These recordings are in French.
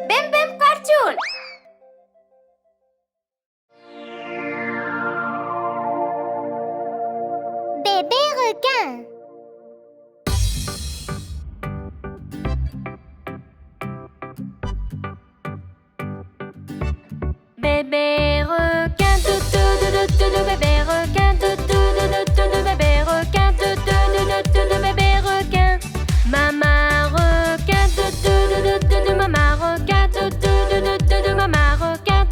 Bim Bim Cartoon. Bébé requin. Bébé requin, bébé requin, bébé requin, bébé requin. Maman requin, maman requin, maman requin,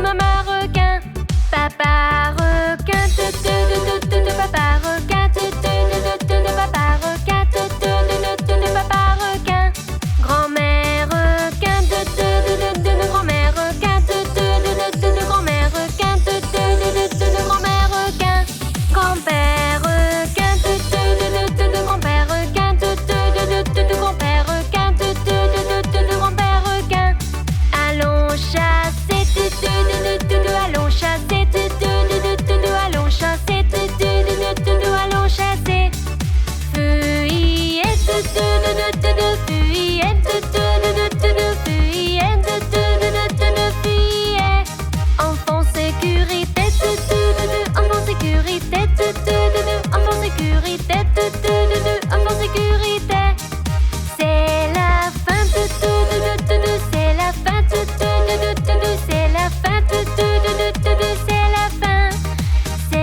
maman requin. Papa requin, papa requin, papa requin, papa requin. Grand-mère requin, grand-mère requin, grand-mère requin, grand-mère requin. Grand-père requin, grand-père requin, grand-père requin, grand-père requin. Allons chasser, allons chasser, allons chasser, allons chasser. Fuyette, fuyette, fuyette. Enfant sécurité, enfant sécurité, enfant sécurité, enfant sécurité. C'est la fin, c'est la fin, c'est la fin, c'est la fin.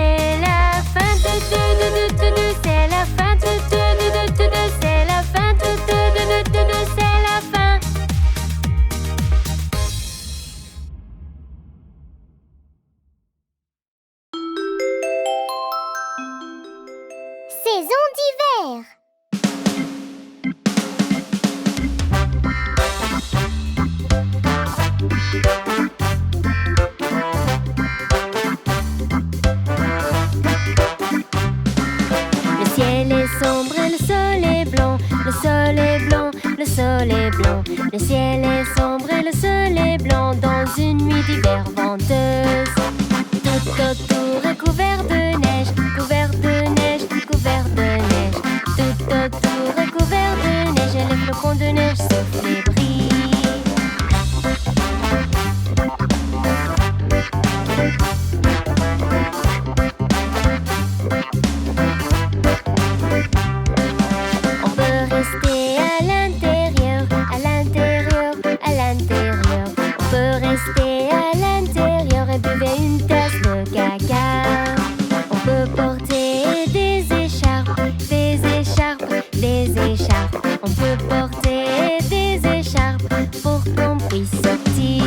C'est la fin, c'est la fin, c'est la fin, c'est la fin. Saison d'hiver. Le ciel est sombre et le sol est blanc. Le sol est blanc, le sol est blanc. Le ciel est sombre et le sol est blanc dans une nuit d'hiver venteuse. Tout autour est couvert de neige, couvert de neige, couvert de neige. Tout autour est couvert de neige et les flocons de neige soufflent et brillent. On peut rester à l'intérieur, à l'intérieur, à l'intérieur. On peut rester à l'intérieur et buvez une tasse de caca. On peut porter des écharpes, des écharpes, des écharpes. On peut porter des écharpes pour qu'on puisse sortir.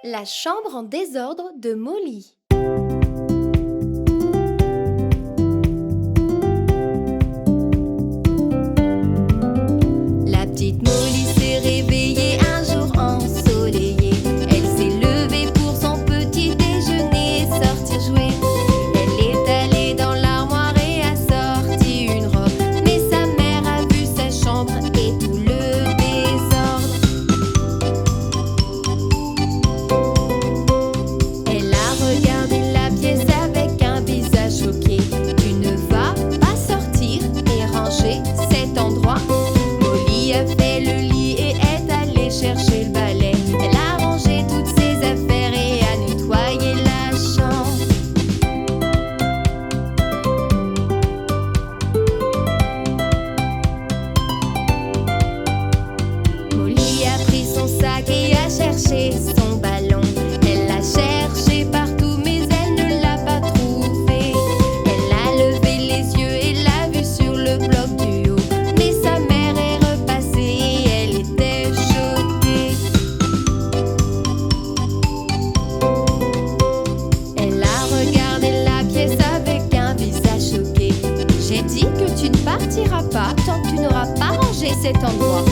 La chambre en désordre de Molly. La petite Molly s'est réveillée un jour ensoleillé. Elle s'est levée pour son petit déjeuner, sortir jouer. Elle est allée dans l'armoire et a sorti une robe. Mais sa mère a vu sa chambre et tout le désordre. Elle a regardé partira pas tant que tu n'auras pas rangé cet endroit.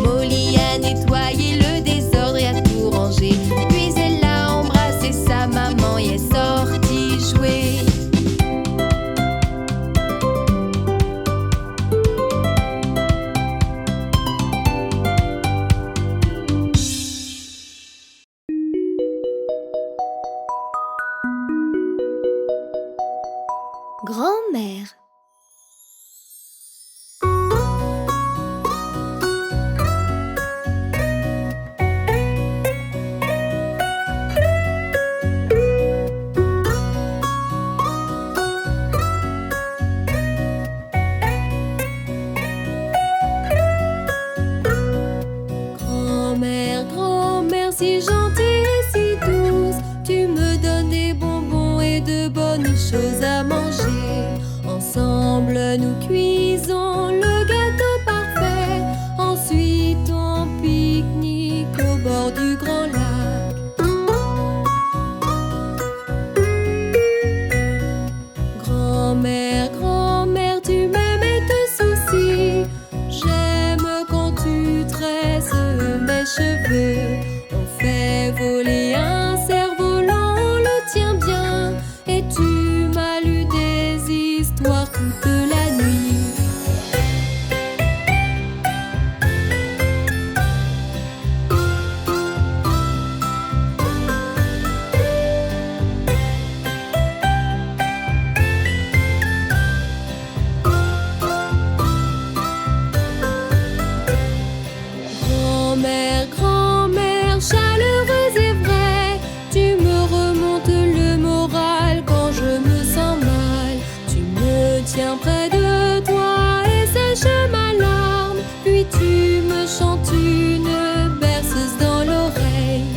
Molly a nettoyé le désordre et a tout rangé. Puis elle a embrassé sa maman et est sortie jouer. Grand-mère. Grand-mère, grand-mère, si gentille et si douce, tu me donnes des bonbons et de bonnes choses à manger. Ensemble, nous cuisons le gâteau parfait. Ensuite, on pique-nique au bord du grand lac. Grand-mère, grand-mère, tu m'aimes et te soucies. J'aime quand tu tresses mes cheveux. On fait voler un cerf-volant, on le tient bien. Et tu m'as lu des histoires toute la nuit. Grand-mère, grand-mère, chaleureuse et vraie, tu me remontes le moral quand je me sens mal. Tu me tiens près de toi et sèches ma larme, puis tu me chantes une berceuse dans l'oreille.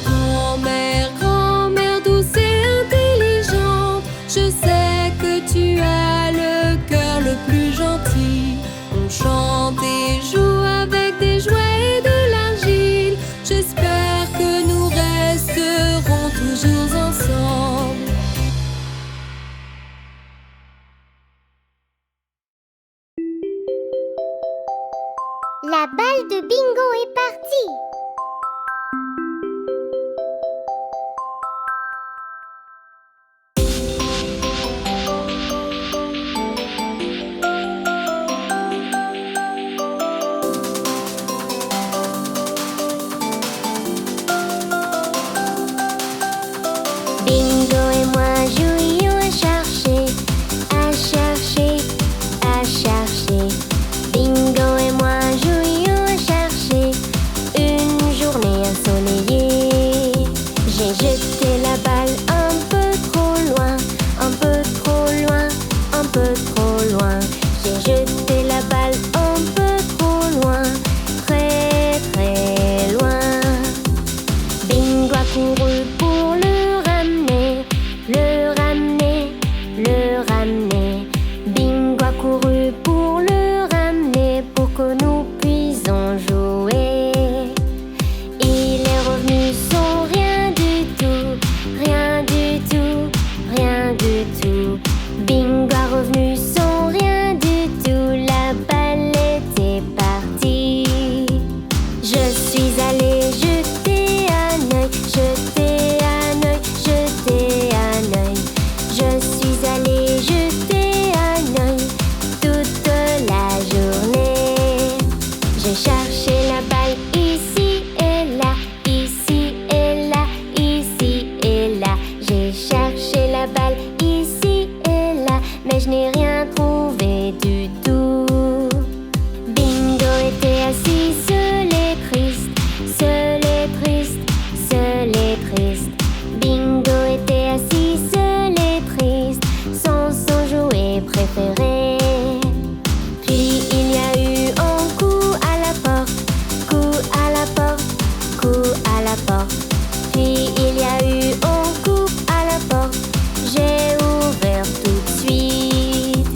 Grand-mère, grand-mère, douce et intelligente, je sais que tu as le cœur le plus gentil. On chante et joue avec des jouets et de l'argile. J'espère que nous resterons toujours ensemble. La balle de bingo est partie. Bingo et moi jouions à chercher, à chercher, à chercher. Bingo et moi jouions à chercher une journée ensoleillée. J'ai jeté la balle un peu trop loin, un peu trop loin, un peu trop loin. J'ai jeté la balle un peu trop loin, très très loin. Bingo a couru pour le ramener, le ramener, le ramener. Bingo a couru pour le ramener pour que nous puissions jouer. Il est revenu sans rien du tout, rien du tout, rien du tout. Bingo a revenu sans rien du tout, la balle était partie. Je suis allée jeter un œil, jeter un œil, jeter un œil. Je suis allée jeter un œil toute la journée. J'ai cherché la balle ici et là, ici et là, ici et là. J'ai cherché la balle ici et là, mais je n'ai rien trouvé du tout. Bingo était assis seul et triste, seul et triste, seul et triste. Bingo était assis seul et triste, sans son jouet préféré. Puis il y a eu un coup à la porte, coup à la porte, coup à la porte. Puis il y a eu un coup à la porte, j'ai ouvert tout de suite.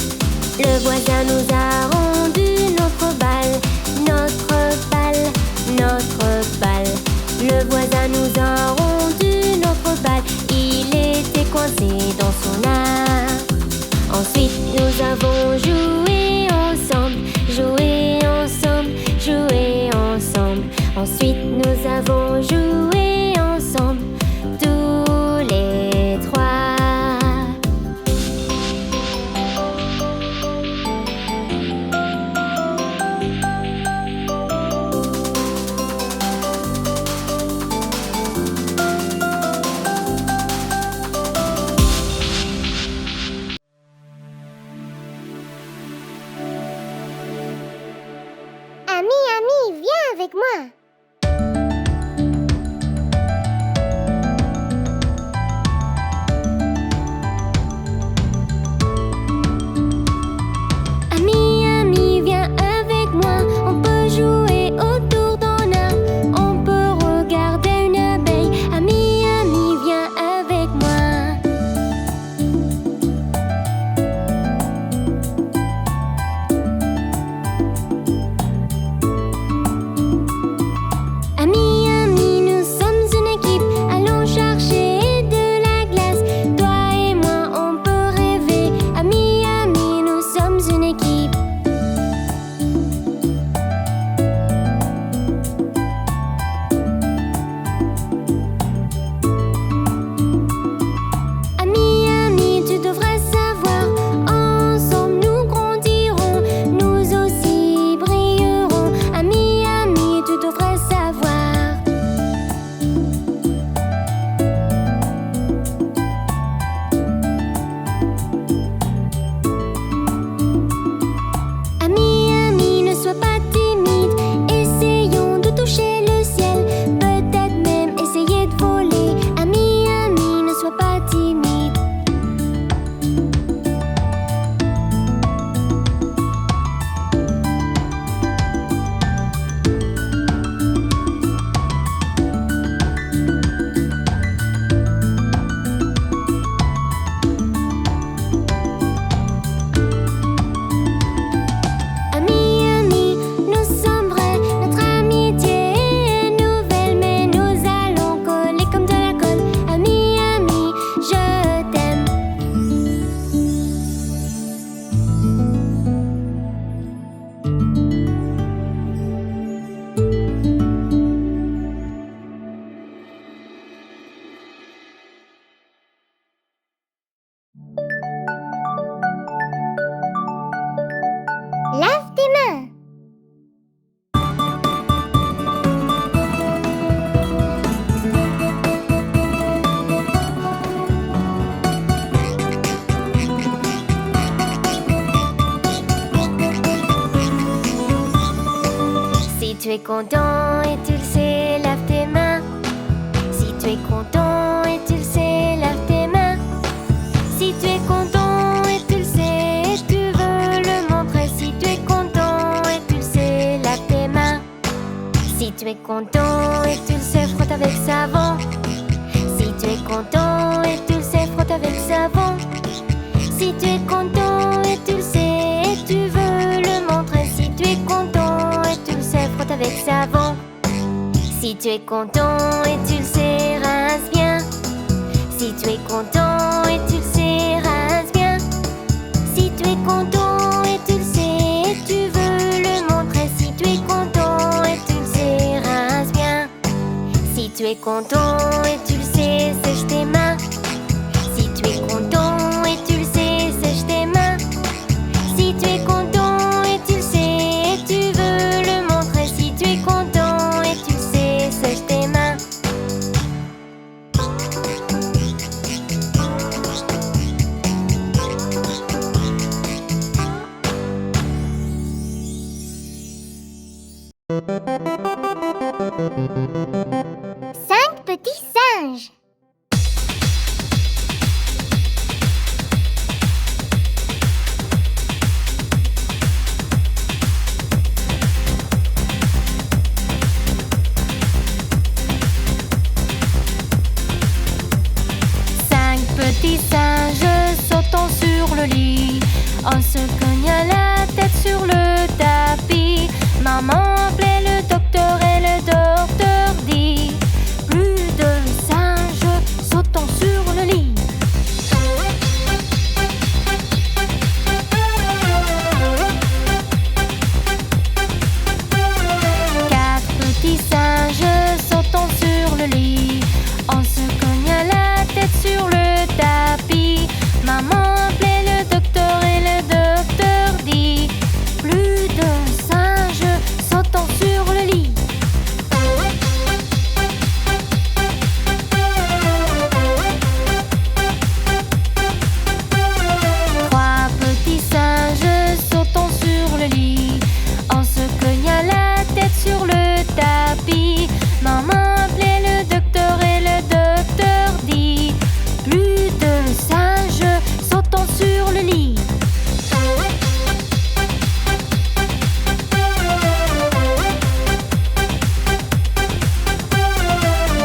tes mains. Si tu es content et tu le sais, lave tes mains. Si tu es content et tu le sais, lave tes mains. Si tu es content et tu le sais, et tu veux le montrer. Si tu es content et tu le sais, lave tes mains. Si tu es content et tu le sais, frotte avec savon. Si tu es content et tu le sais, frotte avec savon. Si tu es content et tu le sais, et tu veux le montrer. Si tu es content et tu le sais, frotte avec savon. Si tu es content et tu le sais, rince bien. Si tu es content et tu le sais, rince bien. Si tu es content et tu le sais, et tu veux le montrer. Si tu es content et tu le sais, rince bien. Si tu es content et tu le sais, sèche tes mains. Si tu es content et tu le sais, sèche tes mains. Si tu es content et tu le sais, et tu veux le montrer. Si tu es content et tu le sais, sèche tes mains. 5 petits singes. Petits singes sautant sur le lit, en se cognant la tête sur le tapis. Maman appelait le docteur et le docteur dit: plus de singes sautant sur le lit. Quatre petits singes sautant sur le lit, en se cognant la tête sur le tapis. Maman appelait le docteur et le docteur dit: plus de singes sautant sur le lit. Trois petits singes sautant sur le lit, en se cognant la tête sur le tapis. Maman appelait le docteur et le docteur dit: plus de singes sautant sur le lit.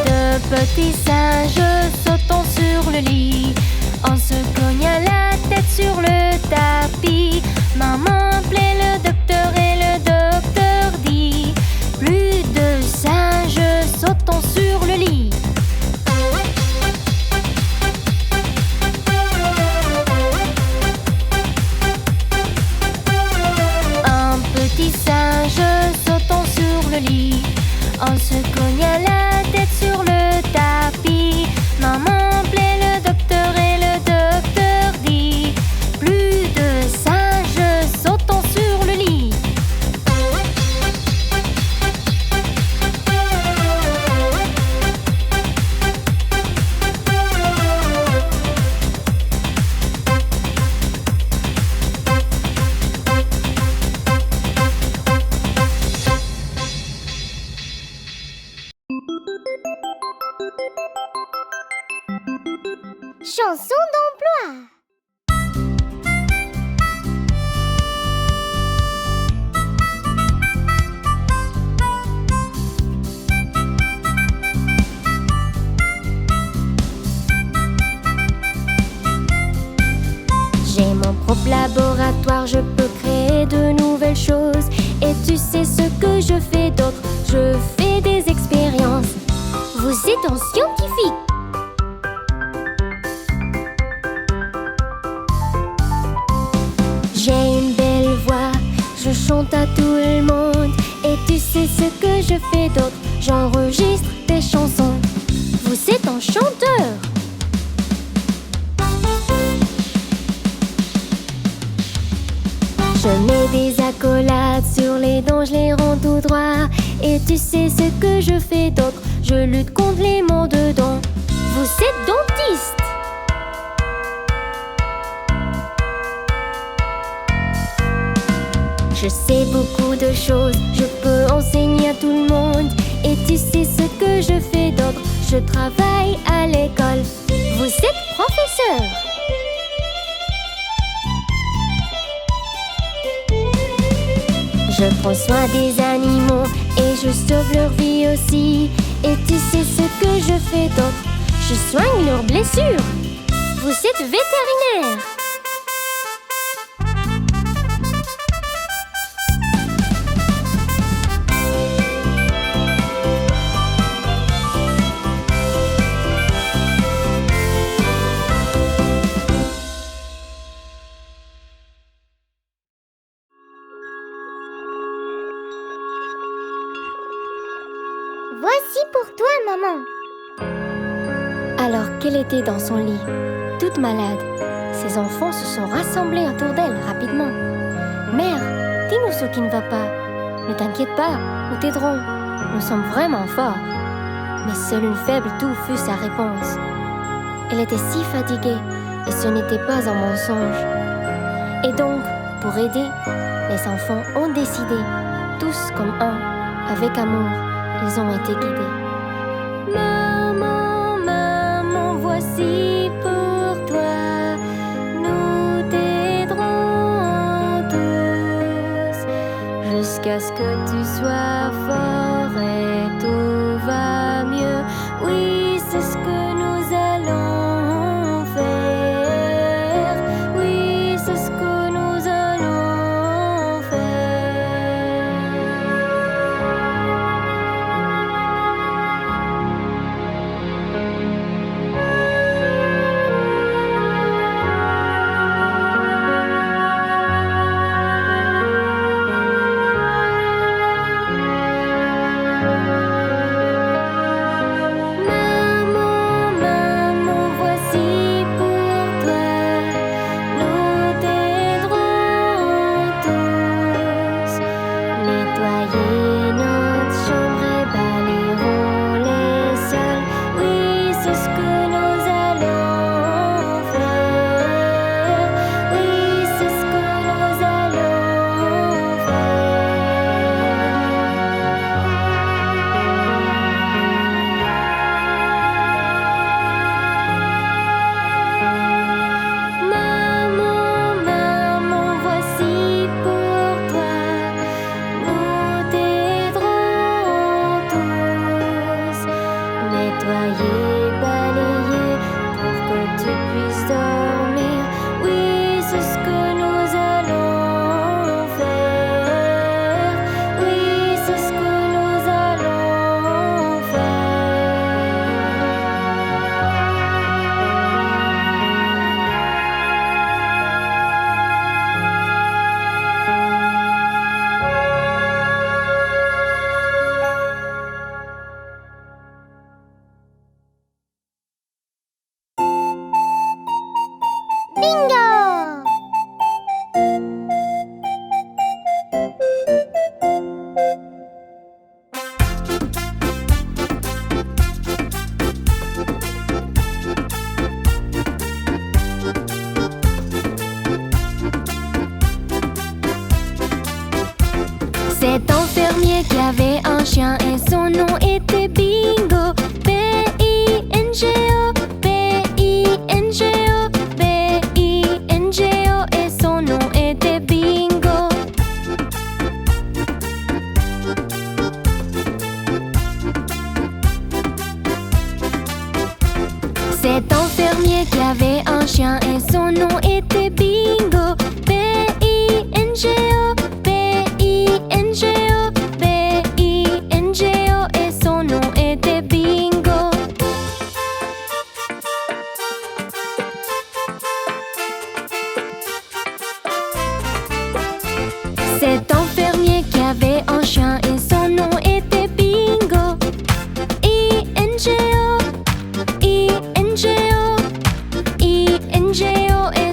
Deux petits singes sautant sur le lit, en se cognant la tête sur le tapis. Maman appelait le docteur et le docteur dit: plus de singes sautant sur le lit. Un petit singe sautant sur le lit, en se cognant la tête sur le tapis. Maman appelait le docteur et le docteur dit: plus de singes sautant sur le lit. Chanson d'emploi. J'ai mon propre laboratoire, je peux créer de nouvelles choses. Et tu sais ce que je fais d'autre? Je fais des expériences. Vous êtes un scientifique. J'ai une belle voix, je chante à tout le monde. Et tu sais ce que je fais d'autre? J'enregistre des chansons. Vous êtes un chanteur. Je mets des accolades sur les dents, je les rends tout droit. Et tu sais ce que je fais d'autre? Je lutte contre les maux de dents. Vous êtes dentiste? Je sais beaucoup de choses, je peux enseigner à tout le monde. Et tu sais ce que je fais d'autre? Je travaille à l'école. Vous êtes professeur? Je prends soin des animaux et je sauve leur vie aussi. Et tu sais ce que je fais d'autre? Je soigne leurs blessures. Vous êtes vétérinaire? Voici pour toi, maman. Alors qu'elle était dans son lit, toute malade, ses enfants se sont rassemblés autour d'elle rapidement. Mère, dis-nous ce qui ne va pas. Ne t'inquiète pas, nous t'aiderons. Nous sommes vraiment forts. Mais seule une faible toux fut sa réponse. Elle était si fatiguée et ce n'était pas un mensonge. Et donc, pour aider, les enfants ont décidé, tous comme un, avec amour, ils ont été guidés. Maman, maman, voici pour toi. Nous t'aiderons tous jusqu'à ce que tu sois fort et tout va mieux. Oui, c'est ce que nous allons faire. Oui, c'est ce que nous allons faire. Maman, maman, voici pour toi. Nous t'aiderons tous. Nettoyer notre chambre et balayerons les sols. Oui, c'est ce que nous allons faire. Oui, c'est ce que nous allons faire. Maman, maman, voici pour toi. Nous t'aiderons tous. Nettoyer, balayer pour que tu puisses dormir. Oui, c'est ce que nous allons faire. Oui, c'est ce que nous allons faire. Bingo! Cet enfermier qui avait un chien et son nom était Bingo. B-I-N-G-O, B-I-N-G-O, B-I-N-G-O et son nom était Bingo. Cet enfermier qui avait un chien et son nom était Bingo. B-I-N-G-O, B-I-N-G-O, B-I-N-G-O et son nom était Bingo. Cet enfermier qui avait un chien et son nom était Bingo. I-N-G-O, I-N-G-O, I-N-G-O et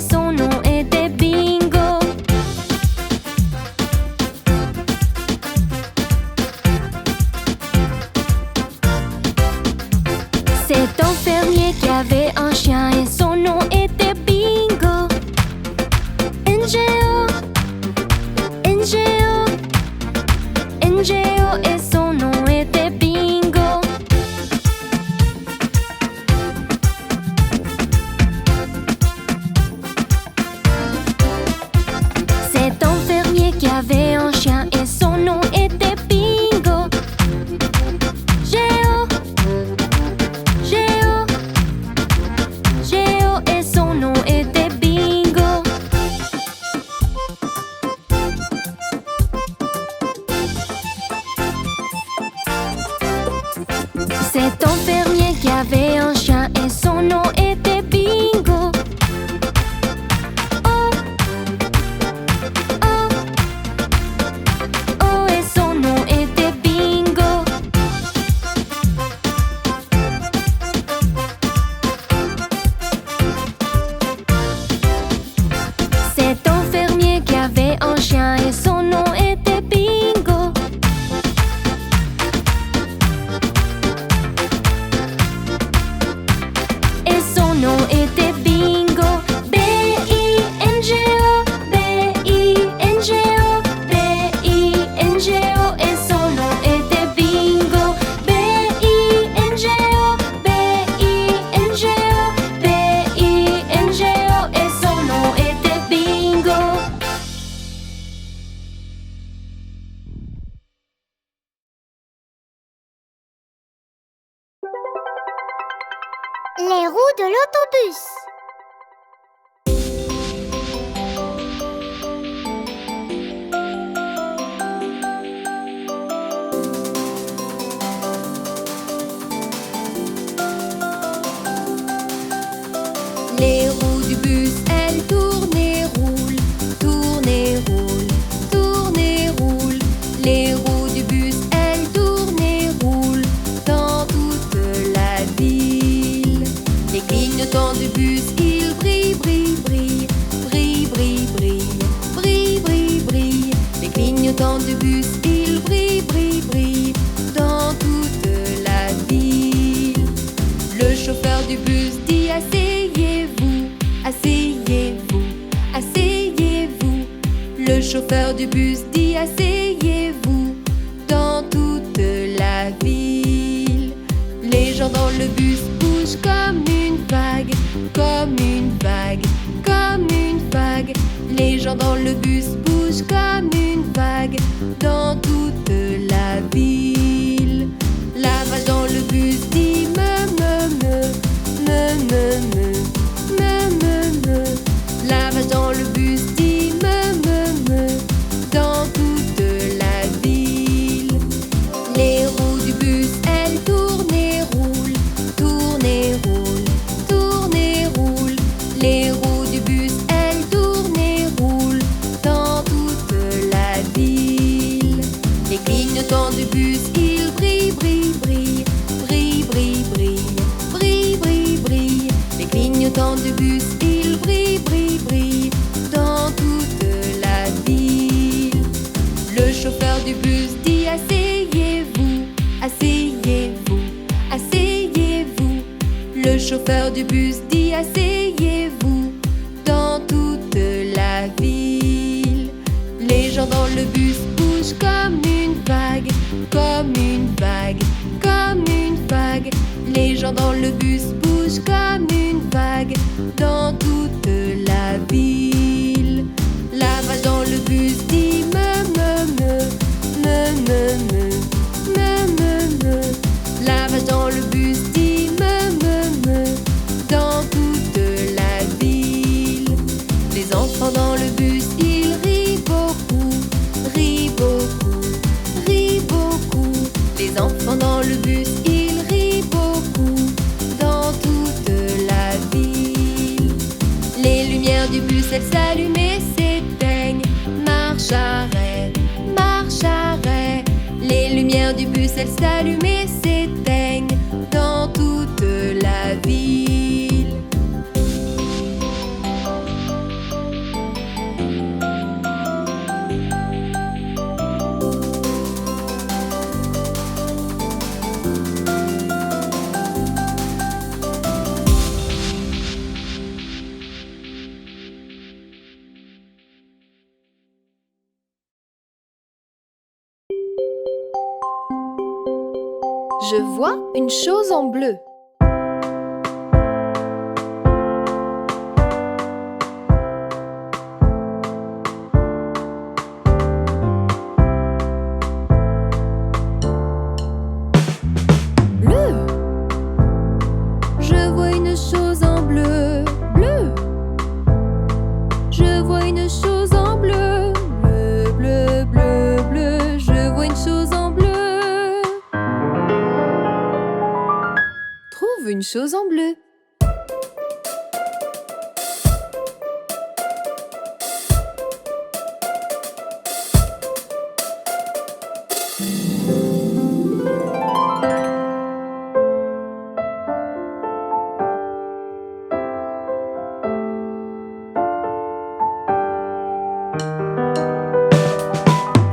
bus. Les roues du bus, elles tournent et roulent, tournent et roulent, tournent et roulent. Les roues du bus, elles tournent et roulent dans toute la ville. Les clignotants du bus, ils brillent, brillent, brillent, brillent, brillent, brillent, brillent, brillent, brillent. Les clignotants du bus, ils brillent, brillent, brillent dans toute la ville. Le chauffeur du bus dit asseyez-vous, asseyez-vous, asseyez-vous. Le chauffeur du bus dit asseyez-vous dans toute la ville. Les gens dans le bus bougent comme une vague, comme une vague, comme une vague. Les gens dans le bus bougent comme une vague dans toute la ville. La vache dans le bus dit me, me. La vache dans le bus dit me, dans toute la ville. Les roues du bus, elles tournent et roulent, tournent et roulent, tournent et roulent. Les roues du bus, elles tournent et roulent dans toute la ville. Les clignotants du bus, ils brillent, brillent, brillent, brillent, brillent, brillent, brillent, brillent, brillent. Les clignotants du bus, ils brillent, brillent, brillent dans toute la ville. Le chauffeur du bus dit asseyez-vous, asseyez-vous, asseyez-vous. Le chauffeur du bus dit asseyez-vous dans toute la ville. Les gens dans le bus bougent comme une vague, comme une vague, comme une vague. Les gens dans le bus bougent comme une vague dans toute la ville. La vache dans le bus dit me. La vache dans le bus dit me, dans toute la ville. Les enfants dans le bus, ils rient beaucoup, rient beaucoup, rient beaucoup. Les enfants dans le bus, ils rient beaucoup dans toute la ville. Les lumières du bus, elles s'allument et s'éteignent. Marche arrêt, marche arrêt. Les lumières du bus, elles s'allument et s'éteignent dans toute la ville. Je vois une chose en bleu. Bleu. Je vois une chose en bleu. Bleu. Je vois une chose en bleu. Bleu, bleu, bleu, bleu. Je vois une chose en bleu. Trouve une chose en bleu.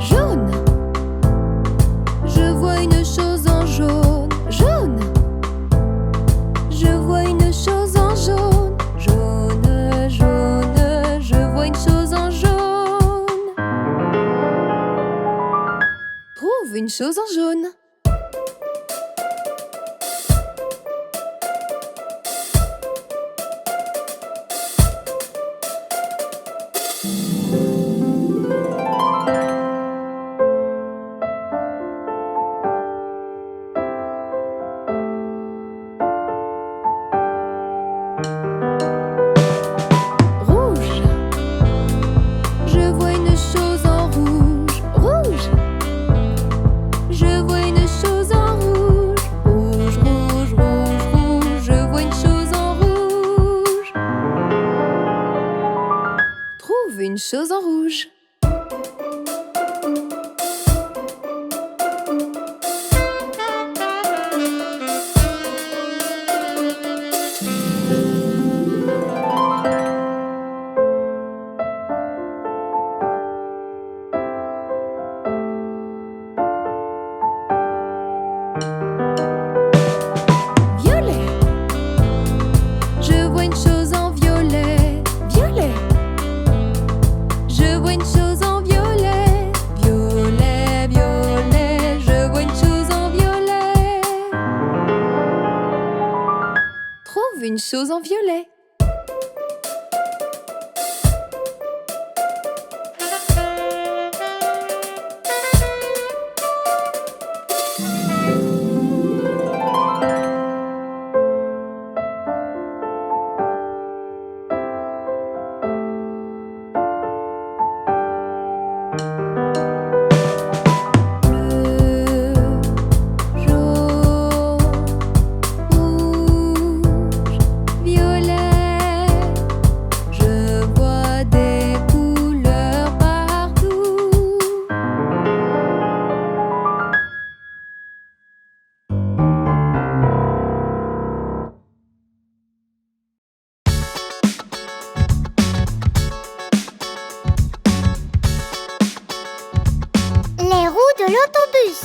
Jaune. Je vois une chose en jaune. Jaune. Je vois une chose en jaune. Jaune, jaune. Je vois une chose en jaune. Trouve une chose en jaune. Trouve une chose en rouge. Violet. Je vois une chose en violet. Violet. Je vois une chose en violet. Violet, violet. Je vois une chose en violet. Trouve une chose en violet. Bleu, jaune, rouge, violet. Je vois des couleurs partout. Les roues de l'autobus.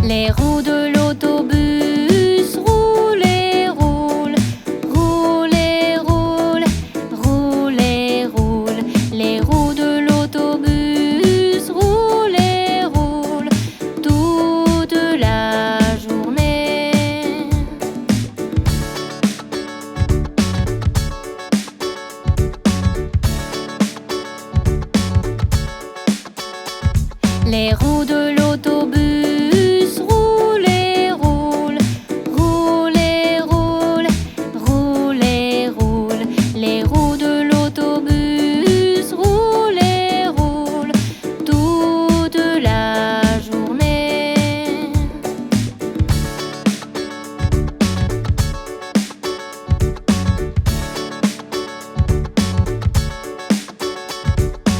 Les roues de l'autobus roulent et roulent, roulent et roulent, roulent et roulent. Les roues de l'autobus roulent et roulent toute la journée. Les roues de l'autobus roulent et roulent, roulent et roulent, roulent et roulent. Les roues de l'autobus roulent et roulent toute la journée.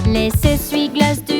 Les essuie-glaces du